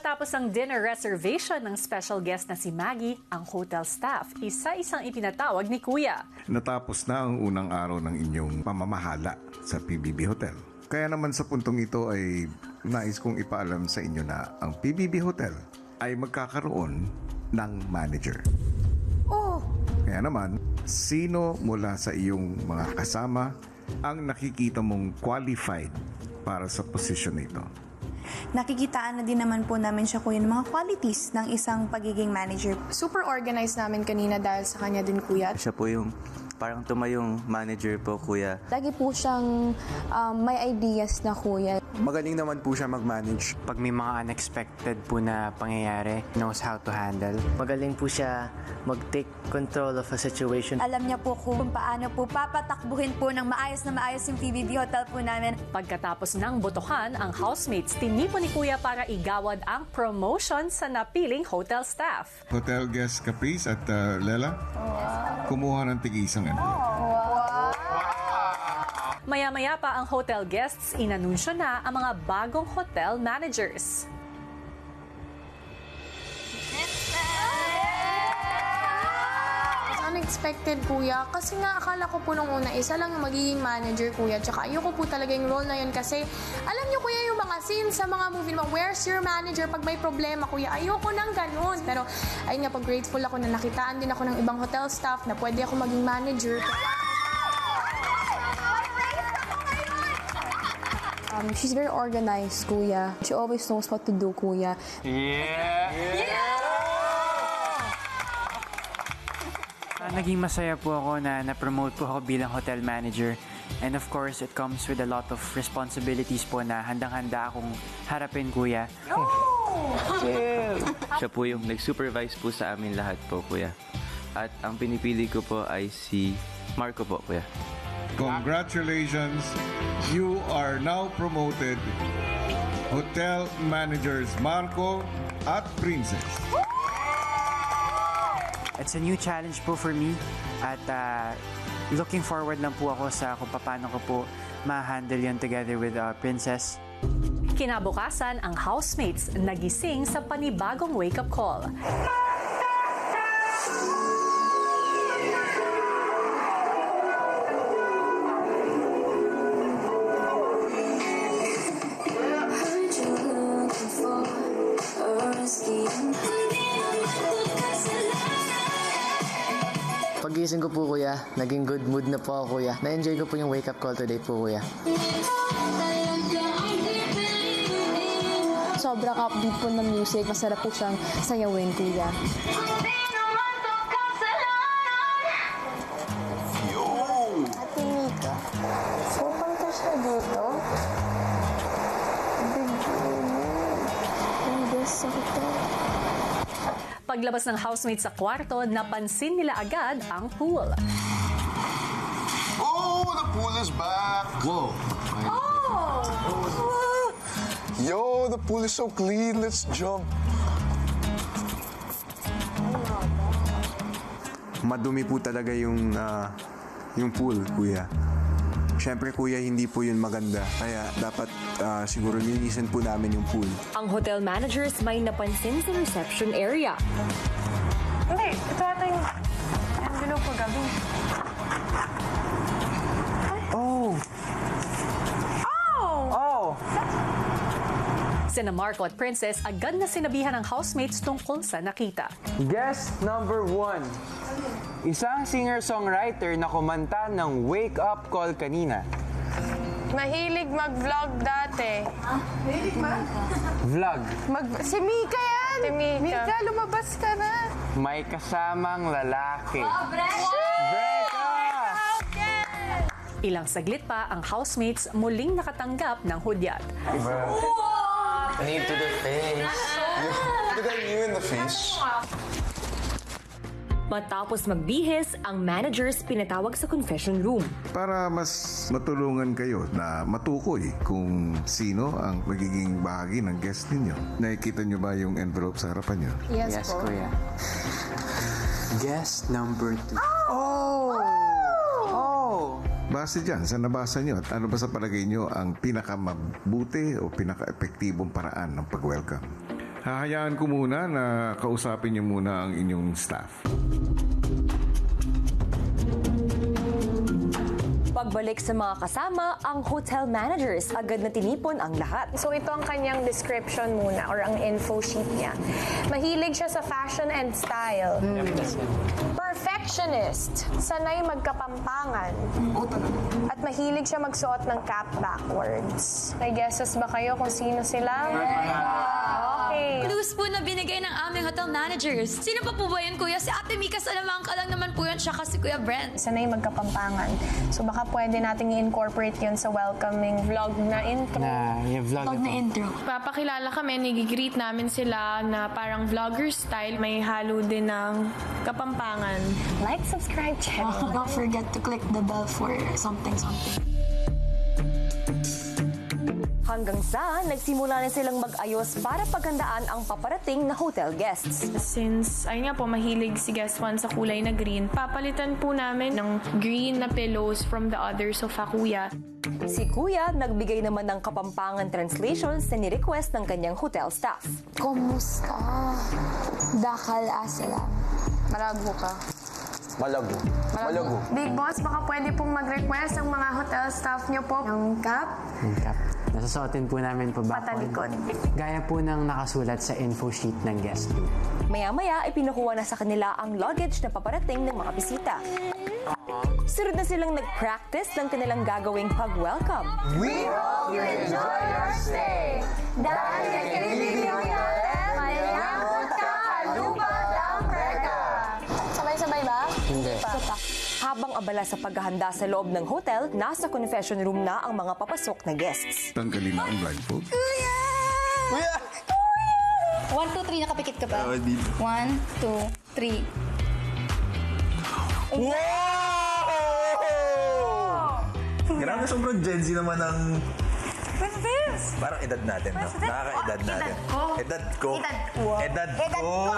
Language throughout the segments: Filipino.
Matapos ang dinner reservation ng special guest na si Maggie, ang hotel staff, isa-isang ipinatawag ni Kuya. Natapos na ang unang araw ng inyong pamamahala sa PBB Hotel. Kaya naman sa puntong ito ay nais kong ipaalam sa inyo na ang PBB Hotel ay magkakaroon ng manager. Oh! Kaya naman, sino mula sa iyong mga kasama ang nakikita mong qualified para sa posisyon na ito? Nakikitaan na din naman po namin siya, Kuya, ng mga qualities ng isang pagiging manager. Super organized namin kanina dahil sa kanya din, Kuya. Siya po yung parang tumayong manager po, Kuya. Lagi po siyang may ideas na, Kuya. Magaling naman po siya mag-manage. Pag may mga unexpected po na pangyayari, knows how to handle. Magaling po siya mag-take control of a situation. Alam niya po kung paano po papatakbuhin po ng maayos na maayos yung PBB Hotel po namin. Pagkatapos ng botohan, ang housemates tinipon ni Kuya para igawad ang promotion sa napiling hotel staff. Hotel guest Caprice at Lela, kumuha ng tig-isang envelope. Maya-maya pa ang hotel guests, inanunsyo na ang mga bagong hotel managers. Unexpected, Kuya. Kasi nga, akala ko po nung una, isa lang yung magiging manager, Kuya. Tsaka ayoko po talaga yung role na yun kasi, alam niyo, Kuya, yung mga scenes sa mga movie naman, where's your manager pag may problema, Kuya? Ayoko nang ganun. Pero, ayun nga, pag-grateful ako na nakitaan din ako ng ibang hotel staff na pwede ako maging manager. She's very organized, Kuya. She always knows what to do, Kuya. Naging masaya po ako na na-promote po ako bilang hotel manager. And of course, it comes with a lot of responsibilities po na handang-handa akong harapin, Kuya. Siya po yung nag-supervise po sa amin lahat po, Kuya. At ang pinipili ko po ay si Marco po, Kuya. Congratulations! You are now promoted Hotel Managers Marco at Princess. It's a new challenge po for me. At looking forward lang po ako sa kung paano ko po ma-handle yun together with Princess. Kinabukasan, ang housemates nagising sa panibagong wake-up call. Pagising ko po, Kuya, naging good mood na po ako, Kuya. Na-enjoy ko po yung wake-up call today po, Kuya. Sobrang upbeat po ng music. Masarap po siyang sayawin, Kuya. Ate Mika, pupunta siya dito? Sa hotel. Paglabas ng housemates sa kwarto, napansin nila agad ang pool. Oh, the pool is back! Whoa! Yo, the pool is so clean. Let's jump. Madumi po talaga yung pool, Kuya. Siyempre, Kuya, hindi po yun maganda. Kaya dapat siguro linisin po namin yung pool. Ang hotel managers may napansin sa reception area. Hindi, ito ata yung envelope ko gabi. Sina Marco at Princess agad na sinabihan ng housemates tungkol sa nakita. Guest number 1. Isang singer-songwriter na kumanta ng Wake Up Call kanina. Mahilig mag-vlog dati. Vlog. Si Mika yan! Si Mika. Mika, lumabas ka na. May kasamang lalaki. Ilang saglit pa, ang housemates muling nakatanggap ng hudyat. Knee to the face. Look at you in the face. Matapos magbihis, ang managers pinatawag sa confession room. Para mas matulungan kayo na matukoy kung sino ang magiging bahagi ng guest ninyo. Nakikita nyo ba yung envelope sa harapan nyo? Yes po. Kuya. Guest number 2. Base dyan sa nabasa nyo, at ano ba sa palagay nyo ang pinakamabuti o pinaka-epektibong paraan ng pag-welcome? Hahayaan ko muna na kausapin niyo muna ang inyong staff. Pagbalik sa mga kasama, ang hotel managers agad na tinipon ang lahat. So ito ang kanyang description muna or ang info sheet niya. Mahilig siya sa fashion and style. Perfectionist. Sanay magkapampangan. At mahilig siya magsuot ng cap backwards. May guesses ba kayo kung sino sila? Okay. Clues po na binigay ng aming hotel managers. Sino pa po ba yun, Kuya? Si Ate Mika Salamangka lang naman po yun, siya kasi Kuya Brent. Sanay magkapampangan. So baka pwede nating i-incorporate yun sa welcoming vlog na intro. Vlog na intro. Papakilala kami, nagigreet namin sila na parang vlogger style. May halo din ng kapampangan. Like, subscribe, channel. Don't forget to click the bell for something. Hanggang sa nagsimula na silang mag-ayos para paghandaan ang paparating na hotel guests. Since, ayun nga po, mahilig si guest one sa kulay na green, papalitan po namin ng green na pillows from the other sofa, Kuya. Si Kuya nagbigay naman ng kapampangan translations na ni-request ng kanyang hotel staff. Kumusta? Dakal asalam. Malago ka. Malago. Big Boss, baka pwede pong mag-request ang mga hotel staff niyo po ng cap. Yung cap. Nasusuotin po namin po ba? Patalikod. Gaya po ng nakasulat sa info sheet ng guest room. Maya-maya, ipinakuha na sa kanila ang luggage na paparating ng mga bisita. Sunod na silang nag-practice ng kanilang gagawing pag-welcome. We hope you enjoy your stay. Dahil kay PBB Hotel, mayayamot ka, lupa ng preka. Sabay-sabay ba? Hindi. Habang abala sa paghahanda sa loob ng hotel, nasa confession room na ang mga papasok na guests. Tanggalin na ang blindfold. Kuya! 1, 2, 3, nakapikit ka ba? 1, 2, 3. Wow! Grabe, sobrang Gen Z naman ang... What's this? Parang edad natin, no? Nakaka-edad natin. Edad ko. Edad ko.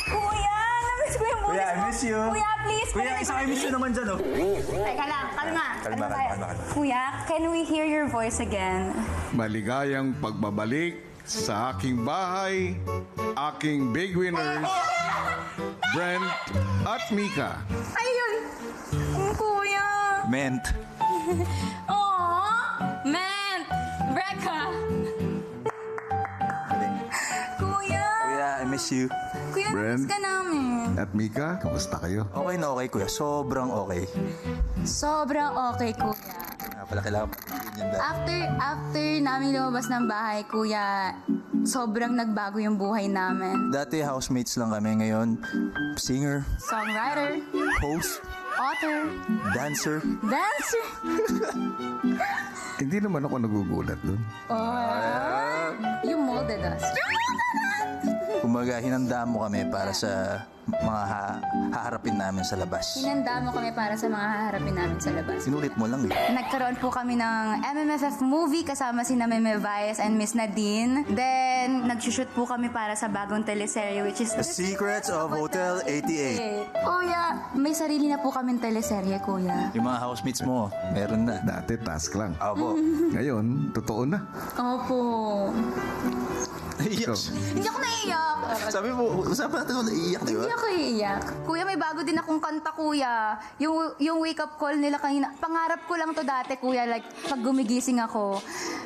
Kuya, namiss ko yung Kuya, I miss you. Kuya, please. Kuya, isa I miss you naman dyan, oh. Teka lang, kalma. Kalma. Kuya, can we hear your voice again? Maligayang pagbabalik sa aking bahay, aking big winners, Brent at Mika. Ayun! Kuya! Ment. Aww! Man! Brecca! Kuya! Kuya, I miss you. Kuya, Brent. namiss ka namin. At Mika, kamusta kayo? Okay na okay, kuya. Sobrang okay. Sobrang okay, kuya. Pala kailangan yun dahil. After namin lumabas ng bahay, kuya, sobrang nagbago yung buhay namin. Dati housemates lang kami. Ngayon, singer, Songwriter, host, author, dancer. Hindi naman ako nagugulat doon. You molded us. Kumaga, hinanda mo kami para sa mga haharapin namin sa labas. Hinanda mo kami para sa mga haharapin namin sa labas. Sinulit mo lang, eh. Nagkaroon po kami ng MMFF movie kasama si Meme Vice and Miss Nadine. Then, nagsushoot po kami para sa bagong teleserye which is The Secrets of Hotel 88. Kuya, may sarili na po kaming teleserye, kuya. Yung mga housemates mo, meron na. Dati task lang. Opo. Ngayon, totoo na. Opo. Iyak. Hindi ako naiiyak. Sabi mo, usapan natin kung naiiyak, di ba? Hindi ako iiyak. Kuya, may bago din akong kanta, kuya. Yung wake-up call nila kanina. Pangarap ko lang to dati, kuya. Like, pag gumigising ako,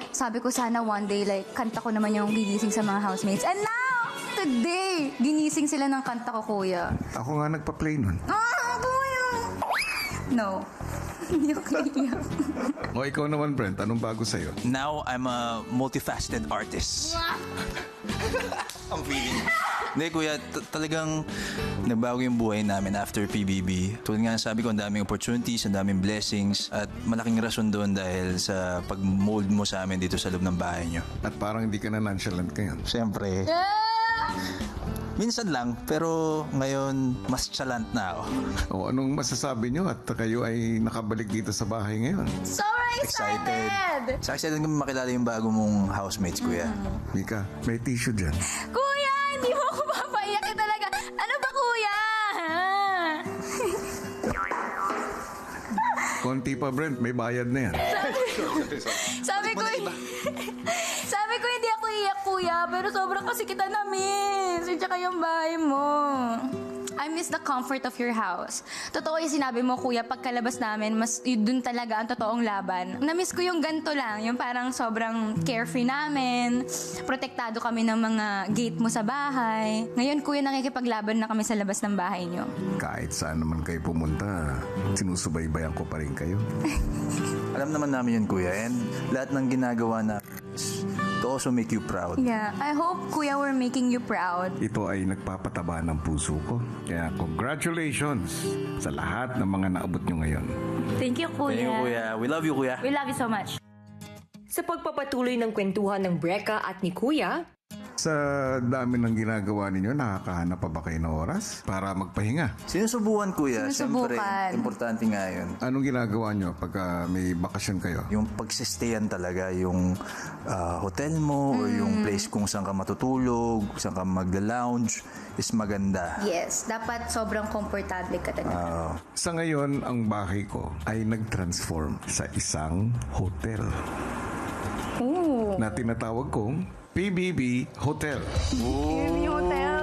sabi ko sana one day, like, kanta ko naman yung gigising sa mga housemates. And now, today, ginising sila ng kanta ko, kuya. Ako nga nagpa-play nun. Kuya! No. Hindi ako naiiyak. O ikaw naman, Brent, anong bago sa'yo? Now, I'm a multifaceted artist. Ang feeling. Hindi, kuya, talagang nabago yung buhay namin after PBB. Tulad nga sabi ko, ang daming opportunities, ang daming blessings, at malaking rason doon dahil sa pag-mold mo sa amin dito sa loob ng bahay nyo. At parang hindi ka na nonchalant ngayon. Siyempre. Minsan lang, pero ngayon, mas chalant na ako. O anong masasabi nyo at kayo ay nakabalik dito sa bahay ngayon? Sobrang excited! So excited kami makilala yung bago mong housemates, kuya. Mika, may tissue dyan. Kuya, hindi mo ako papaiyak talaga. Ano ba, kuya? Konti pa, Brent, may bayad na yan. Sabi ko, hindi ako iyak, kuya. kuya, pero sobrang kasi kita na-miss. At saka yung bahay mo. I miss the comfort of your house. Totoo yung sinabi mo, kuya, pagkalabas namin, mas dun talaga ang totoong laban. Na-miss ko yung ganito lang, yung parang sobrang carefree namin, protektado kami ng mga gate mo sa bahay. Ngayon, kuya, nakikipaglaban na kami sa labas ng bahay nyo. Kahit saan naman kayo pumunta, sinusubaybayan ko pa rin kayo. Alam naman namin yun, kuya. And lahat ng ginagawa na is to also make you proud. Yeah, I hope, kuya, we're making you proud. Ito ay nagpapataba ng puso ko. Kaya congratulations sa lahat ng mga naabot nyo ngayon. Thank you, kuya. Thank you, kuya. We love you, kuya. We love you so much. Sa pagpapatuloy ng kwentuhan ng Brecca at ni Kuya, Sa dami ng ginagawa ninyo, nakakahanap pa ba kayo ng oras para magpahinga? Sinusubukan, kuya. Sinusubukan. Siyempre, importante nga yun. Anong ginagawa nyo pagka may bakasyon kayo? Yung pagsistayan talaga, yung hotel mo or yung place kung saan ka matutulog, saan ka magla-lounge is maganda. Yes, dapat sobrang komportable ka talaga. Sa ngayon, ang bahay ko ay nag-transform sa isang hotel na tinatawag kong PBB Hotel. PBB Hotel.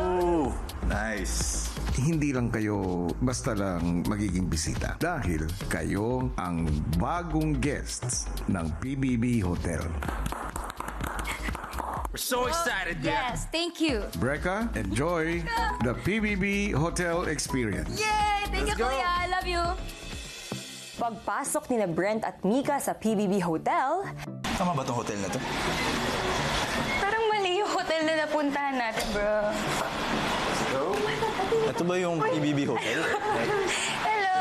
Nice. Hindi lang kayo basta lang magiging bisita dahil kayo ang bagong guests ng PBB Hotel. We're so excited, Yes, thank you. Brecca, enjoy the PBB Hotel experience. Yay! Thank you, kuya. I love you. pagpasok ni Brent at Mika sa PBB Hotel, Tama ba tong hotel na to? Parang mali yung hotel na napuntahan natin, bro. Ito ba yung PBB Hotel? Hello!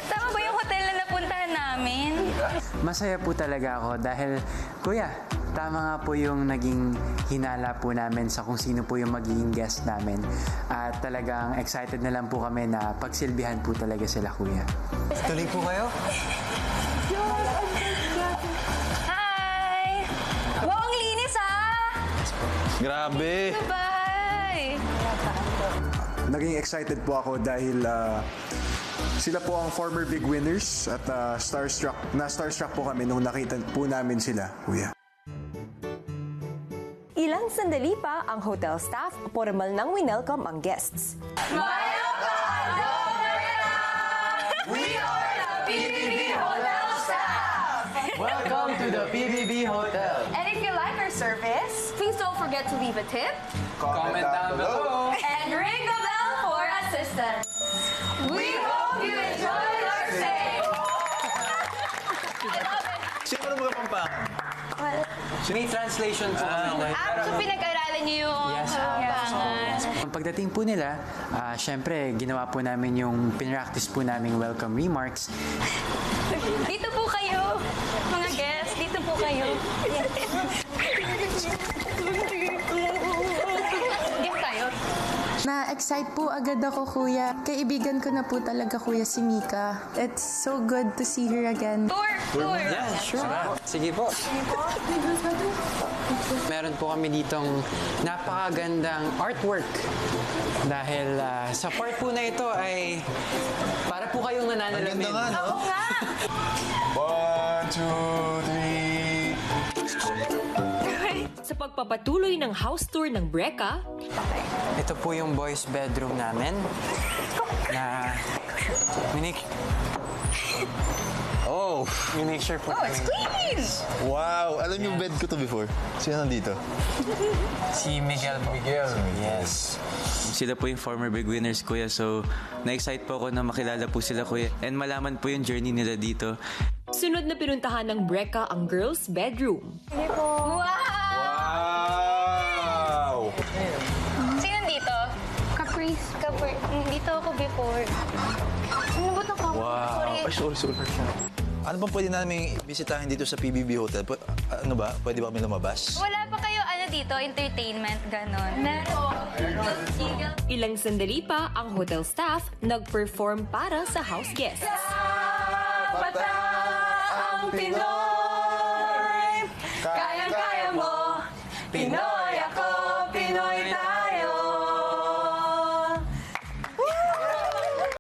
Tama ba yung hotel na napuntahan namin? Masaya po talaga ako dahil, kuya, tama nga po yung naging hinala po namin sa kung sino po yung magiging guest namin. At talagang excited na lang po kami na pagsilbihan po talaga sila, kuya. Tuloy po kayo? Hi! Wow, ang linis ah! Grabe! Bye! Naging excited po ako dahil sila po ang former big winners at starstruck po kami nung nakita po namin sila, kuya. ilang sandali pa ang hotel staff formal nang winelcome ang guests. We are the PBB Hotel staff! Welcome to the PBB Hotel. And if you like our service, please don't forget to leave a tip. Comment down below. And ring the bell for assistance. We hope you enjoyed our stay. I love it. Sino mga Pampangan? May translation po kami. So pinag-aralan niyo yung Pampangan. Pagdating po nila, syempre, ginawa po namin yung pinractice po naming welcome remarks. Dito po kayo, mga guests. Dito po kayo. Gift tayo. Na-excite po agad ako, kuya. Kaibigan ko na po talaga, kuya, si Mika. It's so good to see her again. Tour! Yeah, sure. Sige po. Meron po kami ditong napakagandang artwork. Dahil sa part po na ito ay para po kayong nananalamin. Ang ganda nga, no? Oo nga! 1, 2, 3. Sa pagpapatuloy ng house tour ng Brecca, Ito po yung boys' bedroom namin. Na Oh! minake sure po. Oh, it's clean! Wow! Alam niyo bed ko to before. Sino nandito? Si Miguel. Yes. Sila po yung former big winners, kuya. So, na-excite po ako na makilala po sila, kuya. And malaman po yung journey nila dito. sunod na pinuntahan ng Brecca ang girls' bedroom. Wow! Wow! Sino dito? Caprice. Dito ako before. Ano ba ito? Wow! Ay, sorry. Ano bang pwede namin bisitahin dito sa PBB Hotel? Ano ba? Pwede ba kami lumabas? Wala pa kayo dito, entertainment, ganon. Meron. Ilang sandali pa ang hotel staff nag-perform para sa house guests. Bata ang Pinoy! Kayang-kaya mo, Pinoy!